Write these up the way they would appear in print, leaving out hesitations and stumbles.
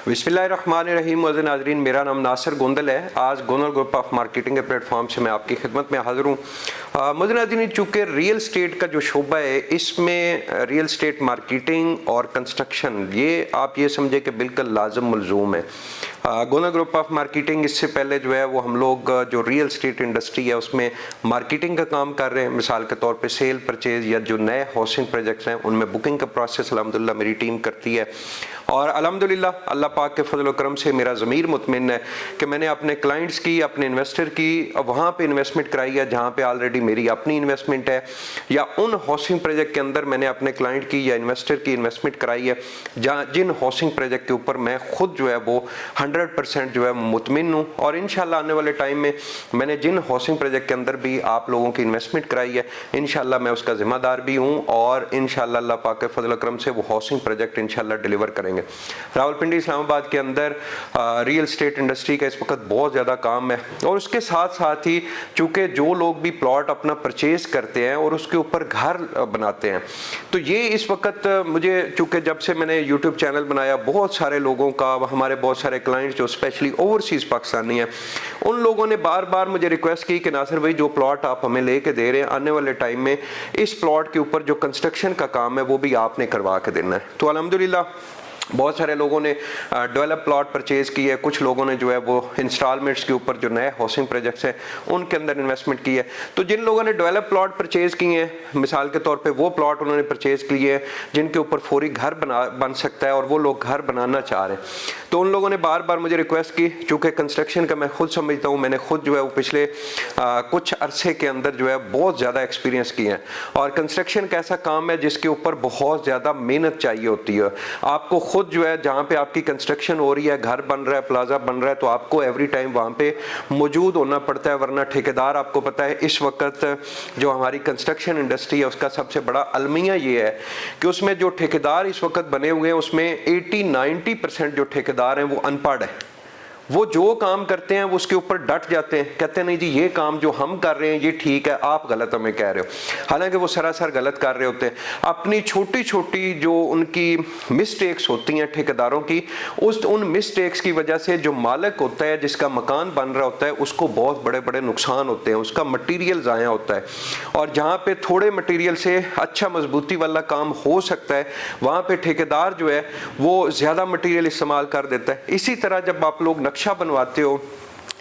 बिस्मिल्लाहिर्रहमानिर्रहीम। मुअज़्ज़िज़ नाज़रीन, मेरा नाम नासिर गोंदल है। आज गोंदल ग्रुप ऑफ मार्केटिंग के प्लेटफॉर्म से मैं आपकी खिदमत में हाज़िर हूँ। मुअज़्ज़िज़ नाज़रीन, चूँकि रियल स्टेट का जो शोबा है, इसमें रियल स्टेट मार्केटिंग और कंस्ट्रक्शन, ये आप ये समझे कि बिल्कुल लाज़िम मलज़ूम है। गोंदल ग्रुप ऑफ मार्केटिंग इससे पहले जो है वो हम लोग जो रियल स्टेट इंडस्ट्री है उसमें मार्केटिंग का काम कर रहे हैं। मिसाल के तौर पे सेल परचेज़ या जो नए हाउसिंग प्रोजेक्ट्स हैं उनमें बुकिंग का प्रोसेस अल्हम्दुलिल्लाह मेरी टीम करती है। और अल्हम्दुलिल्लाह अल्लाह पाक के फजल करम से मेरा ज़मीर मुतमिन है कि मैंने अपने क्लाइंट्स की, अपने इन्वेस्टर की वहाँ पे इन्वेस्टमेंट कराई है जहाँ पे ऑलरेडी मेरी अपनी इन्वेस्टमेंट है, या उन हाउसिंग प्रोजेक्ट के अंदर मैंने अपने क्लाइंट की या इन्वेस्टर की इन्वेस्टमेंट कराई है जहाँ जिन हाउसिंग प्रोजेक्ट के ऊपर मैं खुद जो है वो 100% जो है मुतमिन हूँ। और इंशाल्लाह आने वाले टाइम में मैंने जिन हाउसिंग प्रोजेक्ट के अंदर भी आप लोगों की इन्वेस्टमेंट कराई है, इंशाल्लाह मैं उसका ज़िम्मेदार भी हूँ और इंशाल्लाह अल्लाह पाक के फजल करम से वो हाउसिंग प्रोजेक्ट इंशाल्लाह डिलीवर करेंगे। रावलपिंडी इस्लामाबाद के अंदर रियल स्टेट इंडस्ट्री का इस वक्त बहुत ज़्यादा काम है और उसके साथ साथ ही चूँकि जो लोग भी प्लॉट अपना परचेज़ करते हैं और उसके ऊपर घर बनाते हैं, तो ये इस वक्त मुझे चूँकि जब से मैंने यूट्यूब चैनल बनाया, बहुत सारे लोगों का, हमारे बहुत सारे क्लाइंट्स जो स्पेशली ओवरसीज़ पाकिस्तानी हैं, उन लोगों ने बार बार मुझे रिक्वेस्ट की कि नासिर भाई जो प्लॉट आप हमें लेके दे रहे हैं, आने वाले टाइम में इस प्लॉट के ऊपर जो कंस्ट्रक्शन का काम है वो भी आपने करवा के देना है। तो अल्हम्दुलिल्लाह बहुत सारे लोगों ने डेवलप प्लॉट परचेज़ की है, कुछ लोगों ने जो है वो इंस्टॉलमेंट्स के ऊपर जो नए हाउसिंग प्रोजेक्ट्स हैं उनके अंदर इन्वेस्टमेंट की है। तो जिन लोगों ने डेवलप प्लॉट परचेज़ किए हैं, मिसाल के तौर पे वो प्लॉट उन्होंने परचेज़ किए हैं जिनके ऊपर फौरी घर बन सकता है और वो लोग घर बनाना चाह रहे हैं, तो उन लोगों ने बार बार मुझे रिक्वेस्ट की। चूँकि कंस्ट्रक्शन का मैं खुद समझता हूँ, मैंने खुद जो है वो पिछले कुछ अरसे के अंदर जो है बहुत ज़्यादा एक्सपीरियंस किए हैं। और कंस्ट्रक्शन का ऐसा काम है जिसके ऊपर बहुत ज़्यादा मेहनत चाहिए होती है। आपको खुद जो है जहाँ पे आपकी कंस्ट्रक्शन हो रही है, घर बन रहा है, प्लाजा बन रहा है, तो आपको एवरी टाइम वहाँ पे मौजूद होना पड़ता है, वरना ठेकेदार, आपको पता है इस वक्त जो हमारी कंस्ट्रक्शन इंडस्ट्री है उसका सबसे बड़ा अलमिया ये है कि उसमें जो ठेकेदार इस वक्त बने हुए हैं उसमें 80-90% जो ठेकेदार हैं वो अनपढ़ है। वो जो काम करते हैं वो उसके ऊपर डट जाते हैं, कहते हैं नहीं जी ये काम जो हम कर रहे हैं ये ठीक है, आप गलत हमें कह रहे हो, हालांकि वो सरासर गलत कर रहे होते हैं। अपनी छोटी छोटी जो उनकी मिस्टेक्स होती हैं ठेकेदारों की, उन मिस्टेक्स की वजह से जो मालिक होता है, जिसका मकान बन रहा होता है, उसको बहुत बड़े बड़े नुकसान होते हैं, उसका मटीरियल ज़ाया होता है। और जहाँ पे थोड़े मटीरियल से अच्छा मजबूती वाला काम हो सकता है, वहाँ पे ठेकेदार जो है वो ज़्यादा मटीरियल इस्तेमाल कर देता है। इसी तरह जब आप लोग नक्शा बनवाते हो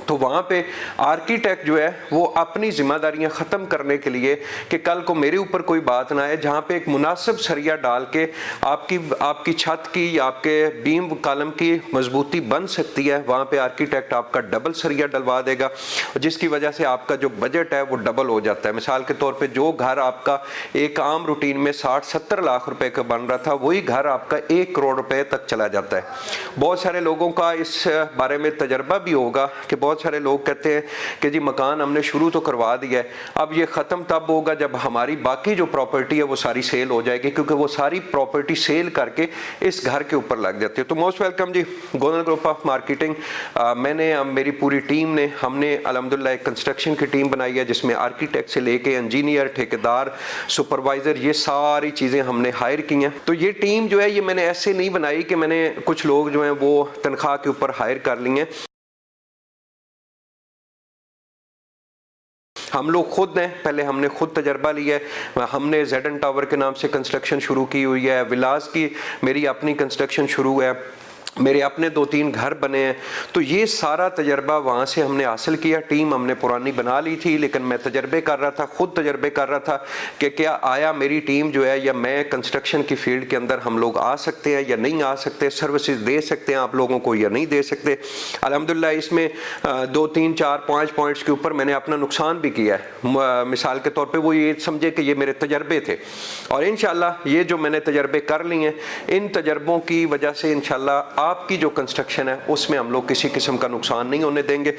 तो वहाँ पे आर्किटेक्ट जो है वो अपनी जिम्मेदारियां ख़त्म करने के लिए कि कल को मेरे ऊपर कोई बात ना आए, जहाँ पे एक मुनासिब सरिया डाल के आपकी छत की या आपके बीम कॉलम की मजबूती बन सकती है, वहाँ पे आर्किटेक्ट आपका डबल सरिया डलवा देगा, जिसकी वजह से आपका जो बजट है वो डबल हो जाता है। मिसाल के तौर पर जो घर आपका एक आम रूटीन में 60-70 लाख रुपए का बन रहा था, वही घर आपका 1 करोड़ रुपए तक चला जाता है। बहुत सारे लोगों का इस बारे में तजर्बा भी होगा कि बहुत सारे लोग कहते हैं कि जी मकान हमने शुरू तो करवा दिया है, अब ये ख़त्म तब होगा जब हमारी बाकी जो प्रॉपर्टी है वो सारी सेल हो जाएगी, क्योंकि वो सारी प्रॉपर्टी सेल करके इस घर के ऊपर लग जाती है। तो मोस्ट वेलकम जी, गोंदल ग्रुप ऑफ मार्केटिंग, मेरी पूरी टीम ने, हमने अल्हम्दुलिल्लाह एक कंस्ट्रक्शन की टीम बनाई है जिसमें आर्किटेक्ट से लेके इंजीनियर, ठेकेदार, सुपरवाइज़र, ये सारी चीज़ें हमने हायर की हैं। तो ये टीम जो है ये मैंने ऐसे नहीं बनाई कि मैंने कुछ लोग जो हैं वो तनख्वाह के ऊपर हायर कर लिए हैं। हम लोग खुद हैं, पहले हमने खुद तजर्बा लिया है। हमने जेडन टावर के नाम से कंस्ट्रक्शन शुरू की हुई है, विलास की मेरी अपनी कंस्ट्रक्शन शुरू है, मेरे अपने 2-3 घर बने हैं। तो ये सारा तजर्बा वहाँ से हमने हासिल किया। टीम हमने पुरानी बना ली थी, लेकिन मैं तजर्बे कर रहा था, खुद तजर्बे कर रहा था कि क्या आया मेरी टीम जो है या मैं कंस्ट्रक्शन की फील्ड के अंदर हम लोग आ सकते हैं या नहीं आ सकते, सर्विसेज दे सकते हैं आप लोगों को या नहीं दे सकते। अल्हम्दुलिल्लाह इसमें 2-3-4-5 पॉइंट्स के ऊपर मैंने अपना नुकसान भी किया है। मिसाल के तौर पर वो ये समझे कि ये मेरे तजर्बे थे, और इंशाल्लाह ये जो मैंने तजर्बे कर लिए हैं, इन तजर्बों की वजह से इंशाल्लाह आपकी जो कंस्ट्रक्शन है उसमें हम लोग किसी किस्म का नुकसान नहीं होने देंगे।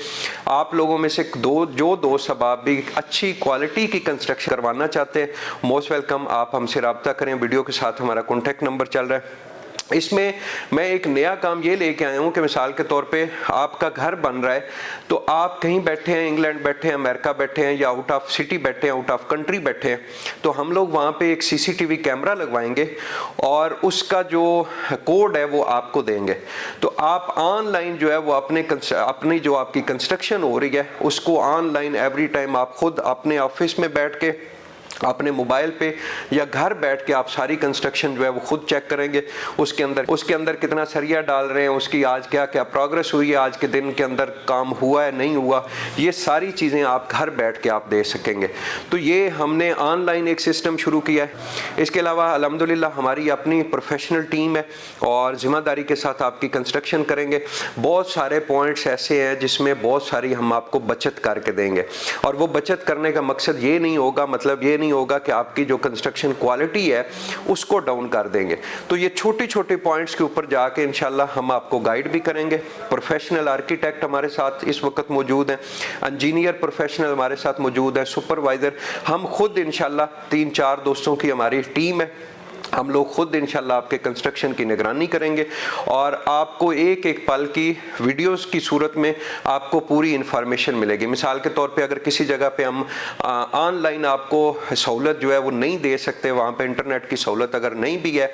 आप लोगों में से जो दोस्त अब भी अच्छी क्वालिटी की कंस्ट्रक्शन करवाना चाहते हैं, मोस्ट वेलकम, आप हमसे रब्ता करें। वीडियो के साथ हमारा कॉन्टैक्ट नंबर चल रहा है, اس میں میں ایک نیا کام یہ لے کے آیا ہوں کہ مثال کے طور پہ آپ کا گھر بن رہا ہے تو آپ کہیں بیٹھے ہیں، انگلینڈ بیٹھے ہیں، امریکہ بیٹھے ہیں، یا آؤٹ آف سٹی بیٹھے ہیں، آؤٹ آف کنٹری بیٹھے ہیں، تو ہم لوگ وہاں پہ ایک سی سی ٹی وی کیمرہ لگوائیں گے اور اس کا جو کوڈ ہے وہ آپ کو دیں گے. تو آپ آن لائن جو ہے وہ اپنی جو آپ کی کنسٹرکشن ہو رہی ہے اس کو آن لائن ایوری ٹائم آپ خود اپنے آفس میں بیٹھ کے، اپنے موبائل پہ یا گھر بیٹھ کے آپ ساری کنسٹرکشن جو ہے وہ خود چیک کریں گے. اس کے اندر کتنا سریا ڈال رہے ہیں، اس کی آج کیا کیا پروگرس ہوئی ہے، آج کے دن کے اندر کام ہوا ہے نہیں ہوا، یہ ساری چیزیں آپ گھر بیٹھ کے آپ دے سکیں گے. تو یہ ہم نے آن لائن ایک سسٹم شروع کیا ہے. اس کے علاوہ الحمدللہ ہماری اپنی پروفیشنل ٹیم ہے اور ذمہ داری کے ساتھ آپ کی کنسٹرکشن کریں گے. بہت سارے پوائنٹس ایسے ہیں جس میں بہت ساری ہم آپ کو بچت کر کے دیں گے، اور وہ بچت کرنے کا مقصد یہ نہیں ہوگا، مطلب یہ نہیں ہوگا کہ آپ کی جو کنسٹرکشن کوالٹی ہے اس کو ڈاؤن کر دیں گے. تو یہ چھوٹی چھوٹی پوائنٹس کے اوپر جا کے انشاءاللہ ہم آپ کو گائیڈ بھی کریں گے. پروفیشنل آرکیٹیکٹ ہمارے ساتھ اس وقت موجود ہیں، انجینئر پروفیشنل ہمارے ساتھ موجود ہیں، سپروائزر. ہم خود انشاءاللہ 3-4 دوستوں کی ہماری ٹیم ہے، ہم لوگ خود انشاءاللہ آپ کے کنسٹرکشن کی نگرانی کریں گے اور آپ کو ایک ایک پل کی ویڈیوز کی صورت میں آپ کو پوری انفارمیشن ملے گی. مثال کے طور پہ اگر کسی جگہ پہ ہم آن لائن آپ کو سہولت جو ہے وہ نہیں دے سکتے، وہاں پہ انٹرنیٹ کی سہولت اگر نہیں بھی ہے،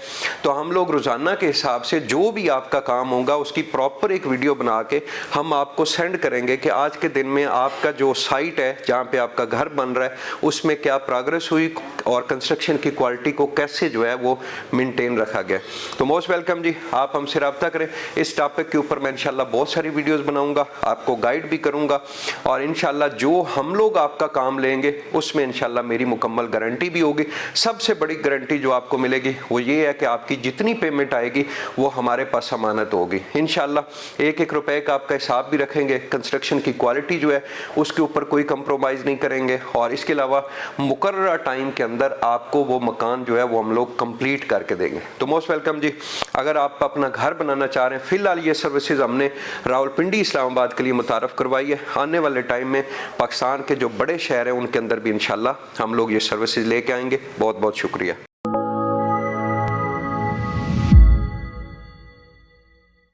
تو ہم لوگ روزانہ کے حساب سے جو بھی آپ کا کام ہوگا اس کی پراپر ایک ویڈیو بنا کے ہم آپ کو سینڈ کریں گے کہ آج کے دن میں آپ کا جو سائٹ ہے جہاں پہ آپ کا گھر بن رہا ہے اس میں کیا پروگرس ہوئی اور کنسٹرکشن کی کوالٹی کو کیسے جو ہے وہ مینٹین رکھا گیا. تو موسٹ ویلکم جی، آپ ہم سے رابطہ کریں. اس ٹاپک کے اوپر میں انشاءاللہ بہت ساری ویڈیوز بناؤں گا، آپ کو گائیڈ بھی کروں گا، اور انشاءاللہ جو ہم لوگ آپ کا کام لیں گے اس میں انشاءاللہ میری مکمل گارنٹی بھی ہوگی. سب سے بڑی گارنٹی جو آپ کو ملے گی وہ یہ ہے کہ آپ کی جتنی پیمنٹ آئے گی وہ ہمارے پاس امانت ہوگی. انشاءاللہ 1-1 روپے کا آپ کا حساب بھی رکھیں گے. کنسٹرکشن کی کوالٹی جو ہے اس کے اوپر کوئی کمپرومائز نہیں کریں گے، اور اس کے علاوہ مقررہ ٹائم کے اندر آپ کو وہ مکان جو ہے وہ ہم لوگ کمپلیٹ کر کے دیں گے. تو موسٹ ویلکم جی. اگر آپ اپنا گھر بنانا چاہ رہے ہیں، فی الحال یہ سروسز ہم نے راولپنڈی اسلام آباد کے لیے متعارف کروائی ہے. آنے والے ٹائم میں پاکستان کے جو بڑے شہر ہیں ان کے اندر بھی انشاءاللہ ہم لوگ یہ سروسز لے کے آئیں گے. بہت بہت شکریہ.